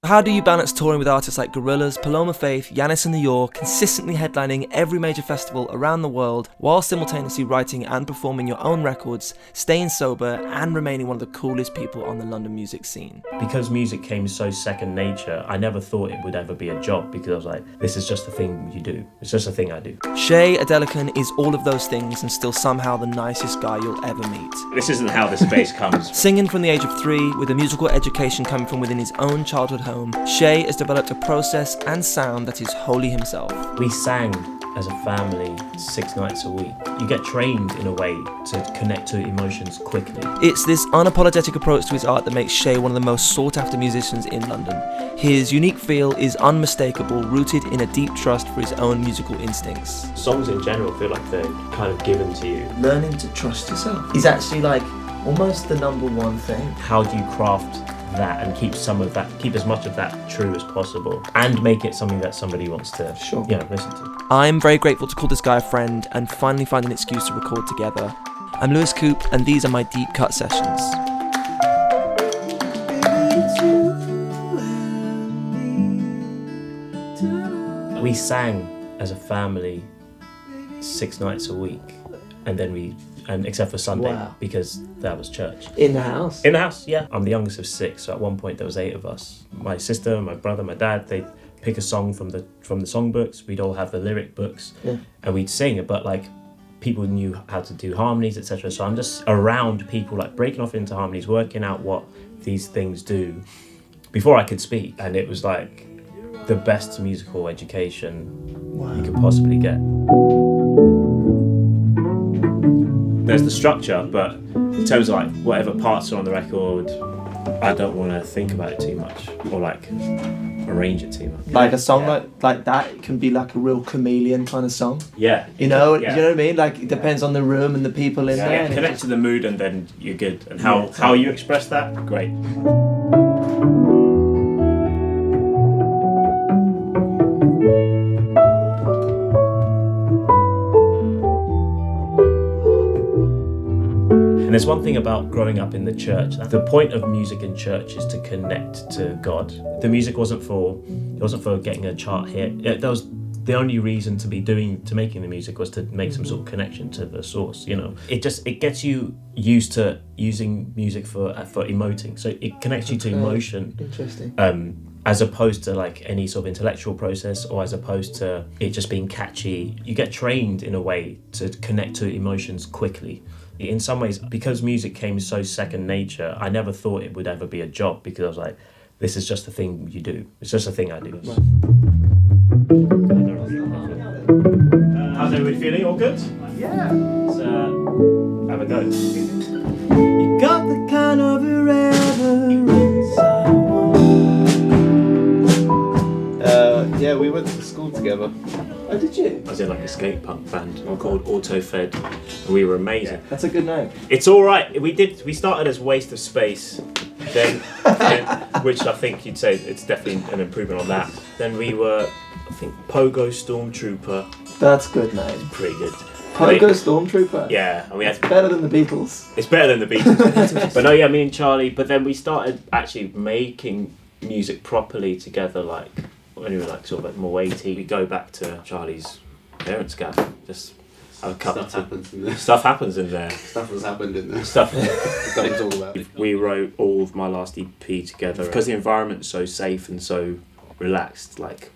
How do you balance touring with artists like Gorillaz, Paloma Faith, Yannis the Yaw, consistently headlining every major festival around the world, while simultaneously writing and performing your own records, staying sober, and remaining one of the coolest people on the London music scene? Because music came so second nature, I never thought it would ever be a job, because I was like, this is just the thing you do. It's just a thing I do. Seye Adelekan is all of those things and still somehow the nicest guy you'll ever meet. This isn't how the space comes. Singing from the age of 3, with a musical education coming from within his own childhood home, Seye has developed a process and sound that is wholly himself. We sang as a family 6 nights a week. You get trained in a way to connect to emotions quickly. It's this unapologetic approach to his art that makes Seye one of the most sought after musicians in London. His unique feel is unmistakable, rooted in a deep trust for his own musical instincts. Songs in general feel like they're kind of given to you. Learning to trust yourself is actually like almost the number one thing. How do you craft that and keep as much of that true as possible, and make it something that somebody wants to listen to? I'm very grateful to call this guy a friend and finally find an excuse to record together. I'm Louis Coupe, and these are my deep cut sessions. We sang as a family 6 nights a week, and except for Sunday, because that was church. In the house? In the house, yeah. I'm the youngest of 6, so at one point there was 8 of us. My sister, my brother, my dad, they'd pick a song from the songbooks. We'd all have the lyric books, and we'd sing it, but like people knew how to do harmonies, etc. So I'm just around people, like breaking off into harmonies, working out what these things do before I could speak, and it was like the best musical education you could possibly get. There's the structure, but in terms of like whatever parts are on the record, I don't want to think about it too much or like arrange it too much. Like a song like that, it can be like a real chameleon kind of song. Yeah. You know what I mean? Like it depends on the room and the people in there. Connect to the mood, and then you're good. And how you express that, great. And there's one thing about growing up in the church. The point of music in church is to connect to God. The music wasn't for getting a chart hit. That was the only reason to making the music, was to make some sort of connection to the source. You know, it gets you used to using music for emoting. So it connects you to emotion. Interesting. As opposed to like any sort of intellectual process, or as opposed to it just being catchy. You get trained in a way to connect to emotions quickly. In some ways, because music came so second nature, I never thought it would ever be a job, because I was like, this is just the thing you do. It's just a thing I do. How's everybody feeling? All good? Yeah. Let's have a go. You got the kind of irreverence I want. Yeah, we went to school together. Oh, did you? I was in like a skate punk band called Auto Fed, and we were amazing. That's a good name. It's all right. We started as Waste of Space, then which I think you'd say it's definitely an improvement on that. Then we were, I think, Pogo Stormtrooper. That's a good name. Pretty good. Pogo Stormtrooper. Yeah, and we had better than the Beatles. It's better than the Beatles. But no, yeah, me and Charlie. But then we started actually making music properly together, like when we were like sort of like more 18. We go back to Charlie's parents' gaff, just have a cup of tea. Stuff happens in there. Stuff has happened in there. Stuff we talk about. We wrote all of my last EP together because the environment's so safe and so relaxed. Like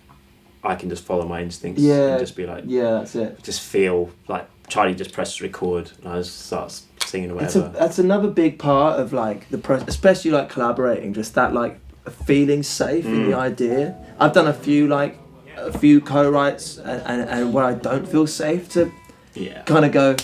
I can just follow my instincts and just be like, that's it. Just feel like Charlie just presses record and I just start singing or whatever. That's another big part of like the process, especially like collaborating. Just that like feeling safe in the idea. I've done a few co-writes and where I don't feel safe to kind of go,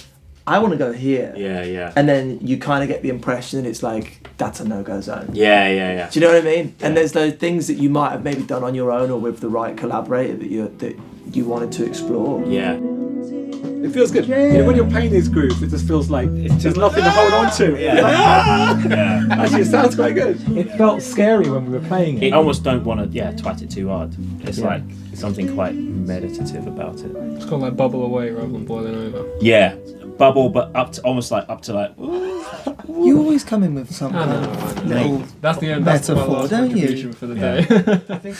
I want to go here. Yeah. And then you kind of get the impression that it's like, that's a no-go zone. Yeah. Do you know what I mean? Yeah. And there's those things that you might have maybe done on your own or with the right collaborator that you wanted to explore. Yeah. It feels good. You know, when you're playing these grooves, it just feels like there's nothing to hold on to. Yeah. Like, Yeah. Actually, it sounds quite good. It felt scary when we were playing it. I almost don't want to twat it too hard. It's like something quite meditative about it. It's kind of like bubble away rather than boiling over. Yeah, bubble, but up to almost like You always come in with some kind of little That's the end. metaphor, don't you? For the day. I think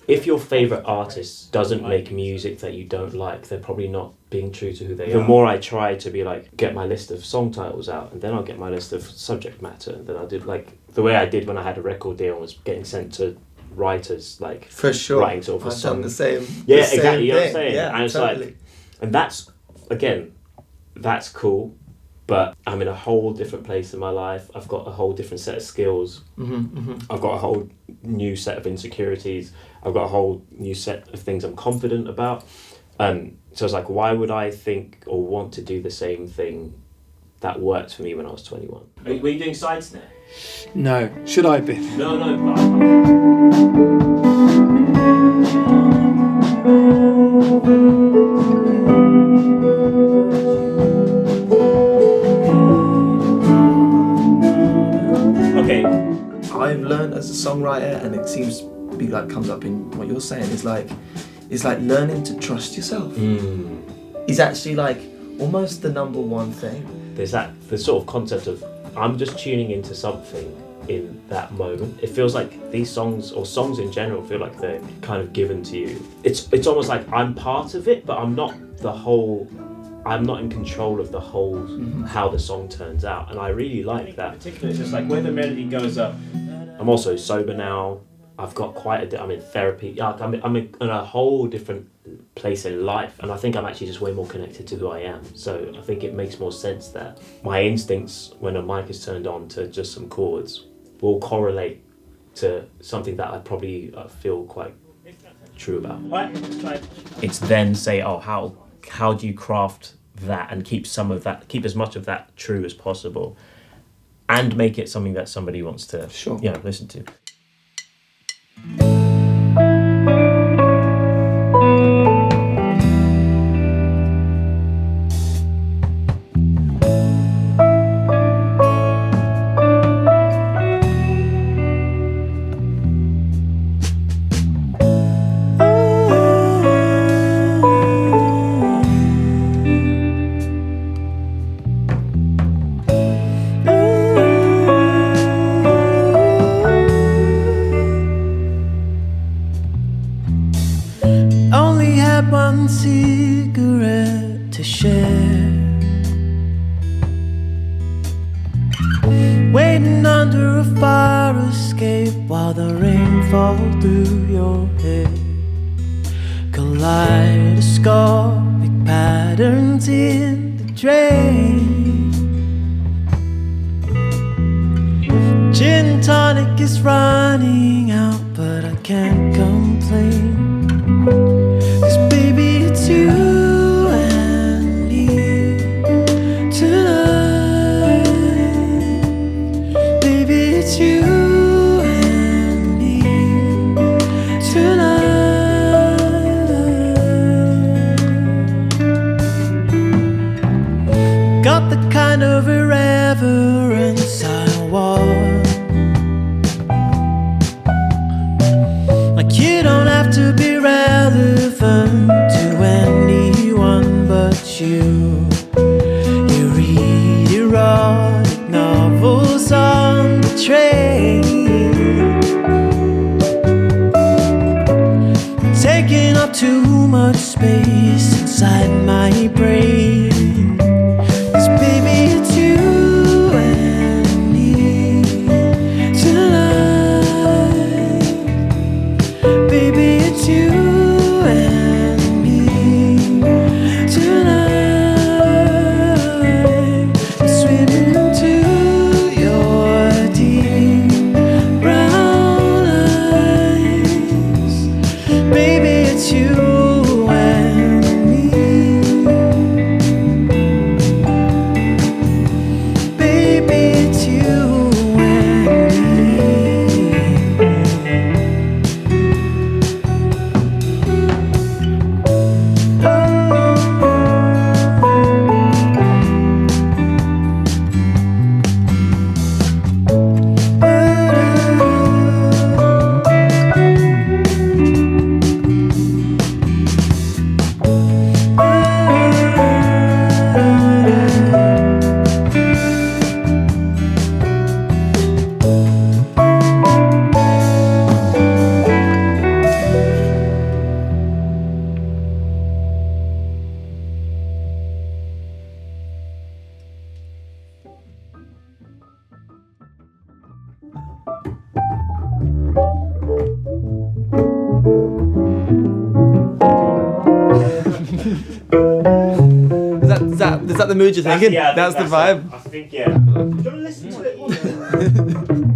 if your favorite artist doesn't make music that you don't like, they're probably not being true to who they are. The more I try to be like, get my list of song titles out, and then I'll get my list of subject matter, and then I'll do like the way I did when I had a record deal and was getting sent to writers, like For sure. writing sort of a I've song. done the same. Yeah, the same exactly. You know what I'm thing. saying? Yeah, And it's totally. like, and that's again, that's cool. But I'm in a whole different place in my life. I've got a whole different set of skills. I've got a whole new set of insecurities. I've got a whole new set of things I'm confident about. So it's like, why would I think or want to do the same thing that worked for me when I was 21? Were you doing side snare? No. Should I be? No. Okay. I've learned as a songwriter, and it seems to be like comes up in what you're saying, is like learning to trust yourself. Is actually like almost the number one thing. There's the sort of concept of I'm just tuning into something in that moment. It feels like these songs, or songs in general, feel like they're kind of given to you. It's almost like I'm part of it, but I'm not in control of the whole how the song turns out, and I really like that. Particularly, it's just like where the melody goes up. I'm also sober now. I've got I'm in therapy. Yeah, I'm in a whole different place in life, and I think I'm actually just way more connected to who I am. So I think it makes more sense that my instincts, when a mic is turned on to just some chords, will correlate to something that I probably feel quite true about. It's then say, oh, how do you craft that and keep as much of that true as possible, and make it something that somebody wants to listen to. One cigarette to share, waiting under a fire escape while the rain falls through your hair. Kaleidoscopic patterns in the drain. Gin tonic is running out, but I can't complain. You and me tonight, baby, it's you and me tonight. Got the kind of irreverence I want. Like you don't have to be relevant to anyone but you. You read erotic novels on the train, taking up too much space inside my brain. 'Cause baby, it's you and me tonight. Baby, it's you and me tonight. I'm swimming into your deep brown eyes. Baby, it's you and me Is that the mood you're thinking? That's the vibe. I think, yeah. Do you want to listen to it?